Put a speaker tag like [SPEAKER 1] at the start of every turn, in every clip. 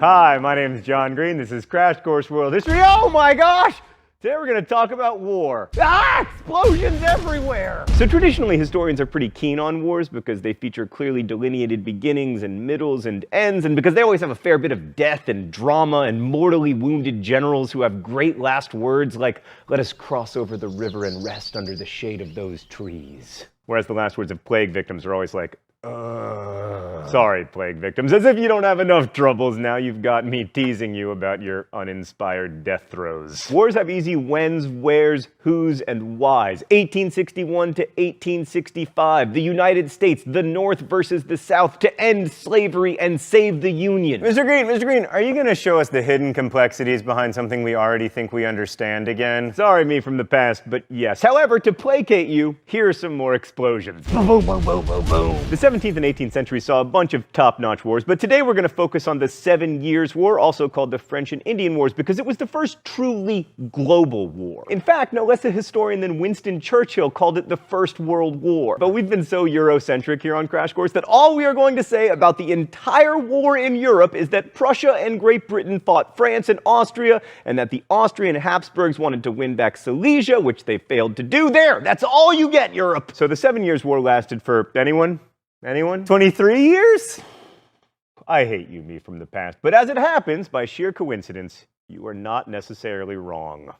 [SPEAKER 1] Hi, my name is John Green. This is Crash Course World History. Oh my gosh! Today we're going to talk about war. Explosions everywhere! So traditionally, historians are pretty keen on wars because they feature clearly delineated beginnings and middles and ends, and because they always have a fair bit of death and drama and mortally wounded generals who have great last words like, "Let us cross over the river and rest under the shade of those trees." Whereas the last words of plague victims are always like, Sorry, plague victims. As if you don't have enough troubles, now you've got me teasing you about your uninspired death throes. Wars have easy whens, wheres, whos, and whys. 1861 to 1865. The United States, the North versus the South to end slavery and save the Union. Mr. Green, are you going to show us the hidden complexities behind something we already think we understand again? Sorry, me from the past, but yes. However, to placate you, here are some more explosions. Boom, boom, boom, boom, boom, boom. The 17th and 18th centuries saw a bunch of top-notch wars, but today we're going to focus on the 7 Years' War, also called the French and Indian Wars, because it was the first truly global war. In fact, no less a historian than Winston Churchill called it the First World War. But we've been so Eurocentric here on Crash Course that all we are going to say about the entire war in Europe is that Prussia and Great Britain fought France and Austria, and that the Austrian Habsburgs wanted to win back Silesia, which they failed to do. There! That's all you get, Europe! So the 7 Years' War lasted for anyone? 23 years? I hate you, me from the past. But as it happens, by sheer coincidence, you are not necessarily wrong.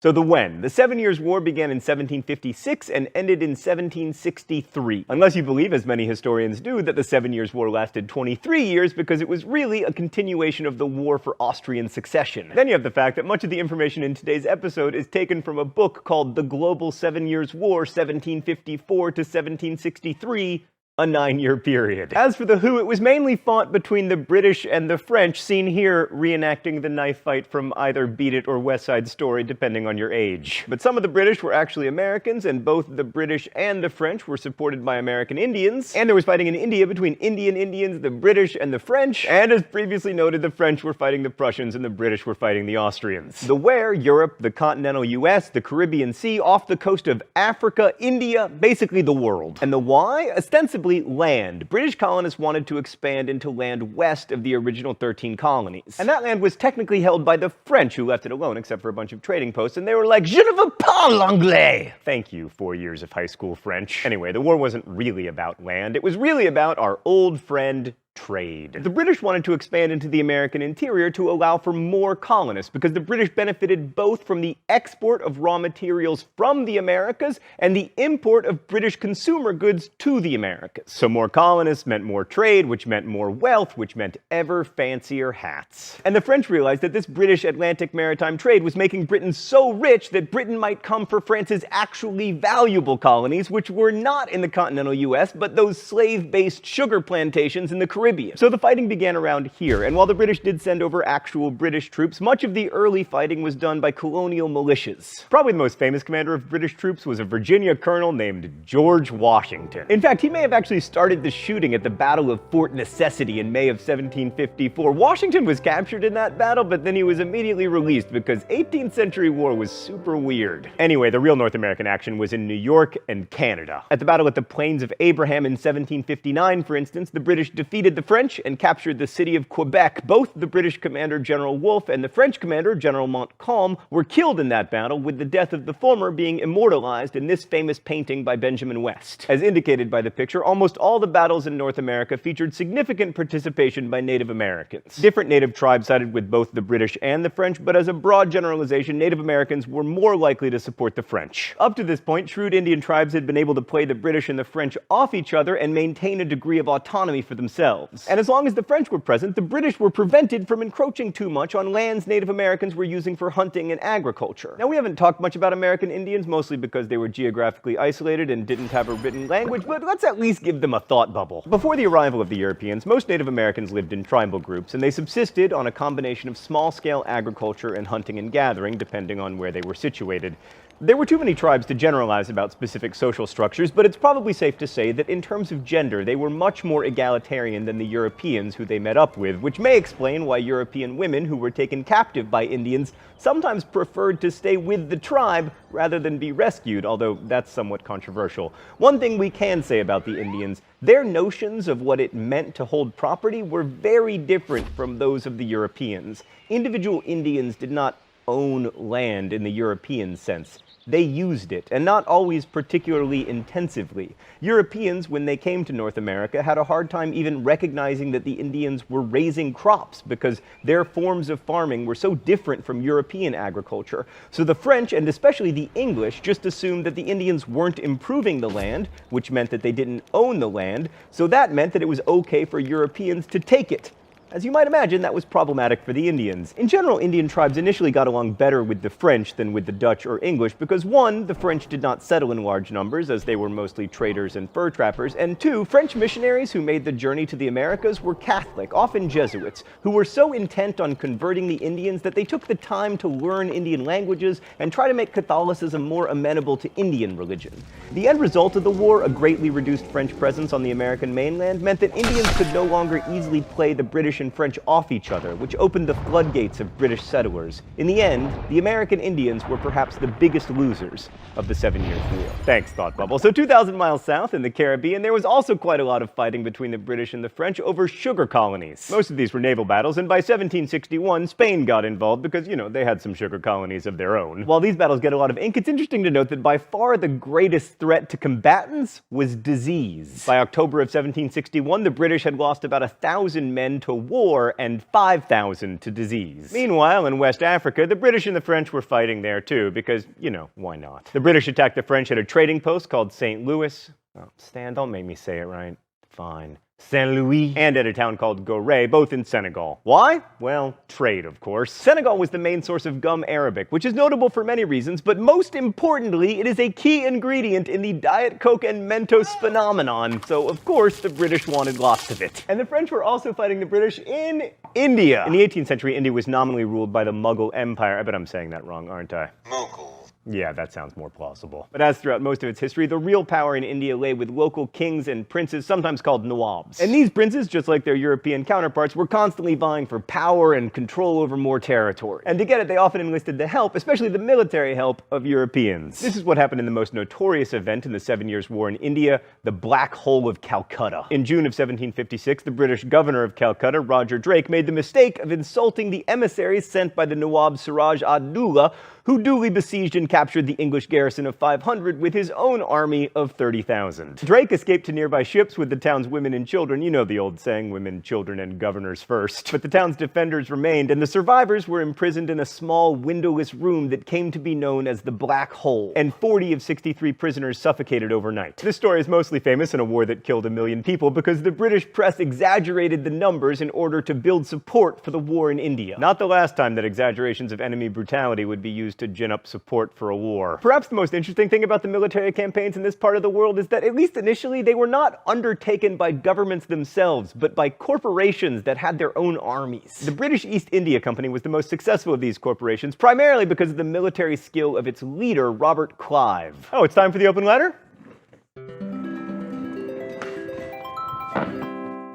[SPEAKER 1] So the when. The 7 Years' War began in 1756 and ended in 1763. Unless you believe, as many historians do, that the 7 Years' War lasted 23 years because it was really a continuation of the War for Austrian Succession. Then you have the fact that much of the information in today's episode is taken from a book called The Global 7 Years' War, 1754 to 1763, a 9-year period. As for the who, it was mainly fought between the British and the French, seen here reenacting the knife fight from either Beat It or West Side Story, depending on your age. But some of the British were actually Americans, and both the British and the French were supported by American Indians. And there was fighting in India between Indian Indians, the British, and the French. And as previously noted, the French were fighting the Prussians and the British were fighting the Austrians. The where, Europe, the continental US, the Caribbean Sea, off the coast of Africa, India, basically the world. And the why? Ostensibly land. British colonists wanted to expand into land west of the original 13 colonies. And that land was technically held by the French, who left it alone except for a bunch of trading posts, and they were like, "Je ne veux pas l'anglais!" Thank you, 4 years of high school French. Anyway, the war wasn't really about land. It was really about our old friend, trade. The British wanted to expand into the American interior to allow for more colonists, because the British benefited both from the export of raw materials from the Americas and the import of British consumer goods to the Americas. So more colonists meant more trade, which meant more wealth, which meant ever fancier hats. And the French realized that this British Atlantic maritime trade was making Britain so rich that Britain might come for France's actually valuable colonies, which were not in the continental US, but those slave-based sugar plantations in the Caribbean. So the fighting began around here, and while the British did send over actual British troops, much of the early fighting was done by colonial militias. Probably the most famous commander of British troops was a Virginia colonel named George Washington. In fact, he may have actually started the shooting at the Battle of Fort Necessity in May of 1754. Washington was captured in that battle, but then he was immediately released because 18th century war was super weird. Anyway, the real North American action was in New York and Canada. At the Battle at the Plains of Abraham in 1759, for instance, the British defeated the French and captured the city of Quebec. Both the British commander General Wolfe and the French commander General Montcalm were killed in that battle, with the death of the former being immortalized in this famous painting by Benjamin West. As indicated by the picture, almost all the battles in North America featured significant participation by Native Americans. Different native tribes sided with both the British and the French, but as a broad generalization, Native Americans were more likely to support the French. Up to this point, shrewd Indian tribes had been able to play the British and the French off each other and maintain a degree of autonomy for themselves. And as long as the French were present, the British were prevented from encroaching too much on lands Native Americans were using for hunting and agriculture. Now, we haven't talked much about American Indians, mostly because they were geographically isolated and didn't have a written language, but let's at least give them a thought bubble. Before the arrival of the Europeans, most Native Americans lived in tribal groups, and they subsisted on a combination of small-scale agriculture and hunting and gathering, depending on where they were situated. There were too many tribes to generalize about specific social structures, but it's probably safe to say that in terms of gender, they were much more egalitarian than the Europeans who they met up with, which may explain why European women who were taken captive by Indians sometimes preferred to stay with the tribe rather than be rescued, although that's somewhat controversial. One thing we can say about the Indians, their notions of what it meant to hold property were very different from those of the Europeans. Individual Indians did not own land in the European sense. They used it, and not always particularly intensively. Europeans, when they came to North America, had a hard time even recognizing that the Indians were raising crops because their forms of farming were so different from European agriculture. So the French, and especially the English, just assumed that the Indians weren't improving the land, which meant that they didn't own the land, so that meant that it was okay for Europeans to take it. As you might imagine, that was problematic for the Indians. In general, Indian tribes initially got along better with the French than with the Dutch or English because, one, the French did not settle in large numbers as they were mostly traders and fur trappers, and two, French missionaries who made the journey to the Americas were Catholic, often Jesuits, who were so intent on converting the Indians that they took the time to learn Indian languages and try to make Catholicism more amenable to Indian religion. The end result of the war, a greatly reduced French presence on the American mainland, meant that Indians could no longer easily play the British and French off each other, which opened the floodgates of British settlers. In the end, the American Indians were perhaps the biggest losers of the 7 Years' War. Thanks, Thought Bubble. So 2,000 miles south in the Caribbean, there was also quite a lot of fighting between the British and the French over sugar colonies. Most of these were naval battles, and by 1761, Spain got involved because, they had some sugar colonies of their own. While these battles get a lot of ink, it's interesting to note that by far the greatest threat to combatants was disease. By October of 1761, the British had lost about 1,000 men to war and 5,000 to disease. Meanwhile, in West Africa, the British and the French were fighting there too, because, why not? The British attacked the French at a trading post called St. Louis. Oh, Stan, don't make me say it right. Fine. Saint Louis, and at a town called Gorée, both in Senegal. Why? Well, trade, of course. Senegal was the main source of gum arabic, which is notable for many reasons, but most importantly, it is a key ingredient in the Diet Coke and Mentos phenomenon, so of course the British wanted lots of it. And the French were also fighting the British in India. In the 18th century, India was nominally ruled by the Mughal Empire. I bet I'm saying that wrong, aren't I? Mughal. Yeah, that sounds more plausible. But as throughout most of its history, the real power in India lay with local kings and princes, sometimes called nawabs. And these princes, just like their European counterparts, were constantly vying for power and control over more territory. And to get it, they often enlisted the help, especially the military help, of Europeans. This is what happened in the most notorious event in the 7 Years' War in India, the Black Hole of Calcutta. In June of 1756, the British governor of Calcutta, Roger Drake, made the mistake of insulting the emissaries sent by the Nawab Siraj ad-Dowlah, who duly besieged and captured the English garrison of 500 with his own army of 30,000. Drake escaped to nearby ships with the town's women and children. You know the old saying, women, children, and governors first. But the town's defenders remained, and the survivors were imprisoned in a small, windowless room that came to be known as the Black Hole, and 40 of 63 prisoners suffocated overnight. This story is mostly famous in a war that killed 1 million people because the British press exaggerated the numbers in order to build support for the war in India. Not the last time that exaggerations of enemy brutality would be used to gin up support for a war. Perhaps the most interesting thing about the military campaigns in this part of the world is that, at least initially, they were not undertaken by governments themselves, but by corporations that had their own armies. The British East India Company was the most successful of these corporations, primarily because of the military skill of its leader, Robert Clive. Oh, it's time for the open letter?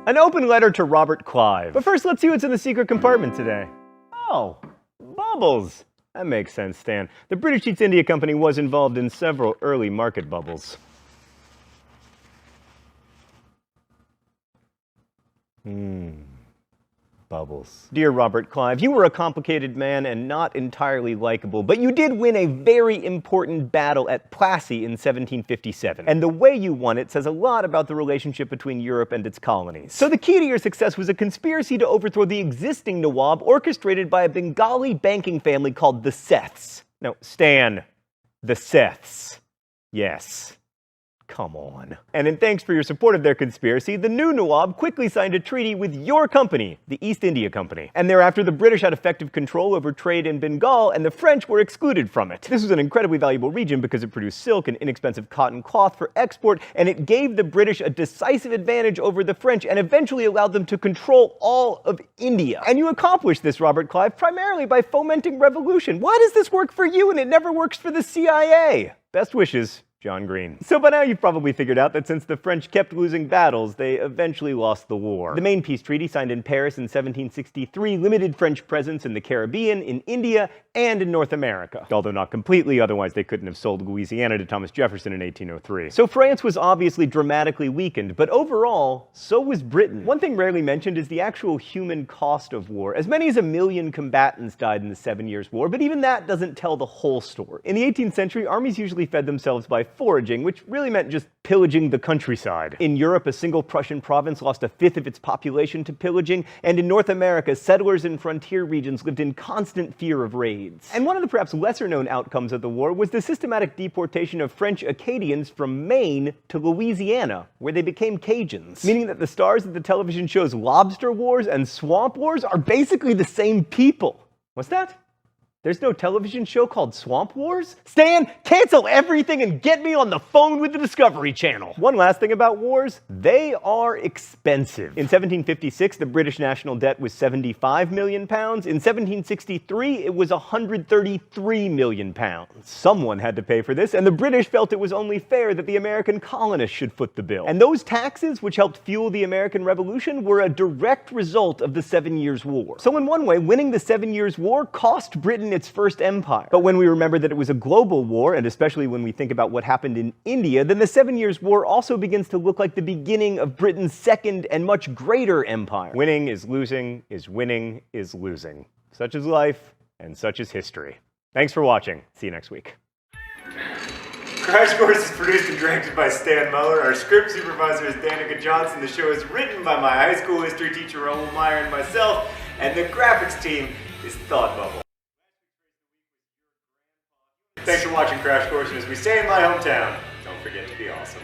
[SPEAKER 1] An open letter to Robert Clive. But first, let's see what's in the secret compartment today. Oh, bubbles. That makes sense, Stan. The British East India Company was involved in several early market bubbles. Bubbles. Dear Robert Clive, you were a complicated man and not entirely likable, but you did win a very important battle at Plassey in 1757. And the way you won it says a lot about the relationship between Europe and its colonies. So the key to your success was a conspiracy to overthrow the existing Nawab orchestrated by a Bengali banking family called the Seths. No, Stan, the Seths. Yes. Come on. And in thanks for your support of their conspiracy, the new Nawab quickly signed a treaty with your company, the East India Company. And thereafter, the British had effective control over trade in Bengal, and the French were excluded from it. This was an incredibly valuable region because it produced silk and inexpensive cotton cloth for export, and it gave the British a decisive advantage over the French and eventually allowed them to control all of India. And you accomplished this, Robert Clive, primarily by fomenting revolution. Why does this work for you and it never works for the CIA? Best wishes, John Green. So by now you've probably figured out that since the French kept losing battles, they eventually lost the war. The main peace treaty signed in Paris in 1763 limited French presence in the Caribbean, in India, and in North America. Although not completely, otherwise they couldn't have sold Louisiana to Thomas Jefferson in 1803. So France was obviously dramatically weakened, but overall, so was Britain. One thing rarely mentioned is the actual human cost of war. As many as 1 million combatants died in the 7 Years' War, but even that doesn't tell the whole story. In the 18th century, armies usually fed themselves by foraging, which really meant just pillaging the countryside. In Europe, a single Prussian province lost 1/5 of its population to pillaging, and in North America, settlers in frontier regions lived in constant fear of raids. And one of the perhaps lesser-known outcomes of the war was the systematic deportation of French Acadians from Maine to Louisiana, where they became Cajuns, meaning that the stars of the television shows Lobster Wars and Swamp Wars are basically the same people. What's that? There's no television show called Swamp Wars? Stan, cancel everything and get me on the phone with the Discovery Channel. One last thing about wars, they are expensive. In 1756, the British national debt was £75 million. In 1763, it was £133 million. Someone had to pay for this, and the British felt it was only fair that the American colonists should foot the bill. And those taxes, which helped fuel the American Revolution, were a direct result of the 7 Years' War. So in one way, winning the 7 Years' War cost Britain its first empire. But when we remember that it was a global war, and especially when we think about what happened in India, then the 7 Years' War also begins to look like the beginning of Britain's second and much greater empire. Winning is losing, is winning is losing. Such is life, and such is history. Thanks for watching. See you next week. Crash Course is produced and directed by Stan Muller. Our script supervisor is Danica Johnson. The show is written by my high school history teacher, Raoul Meyer, and myself. And the graphics team is Thought Bubble. Thanks for watching Crash Course, and as we say in my hometown, don't forget to be awesome.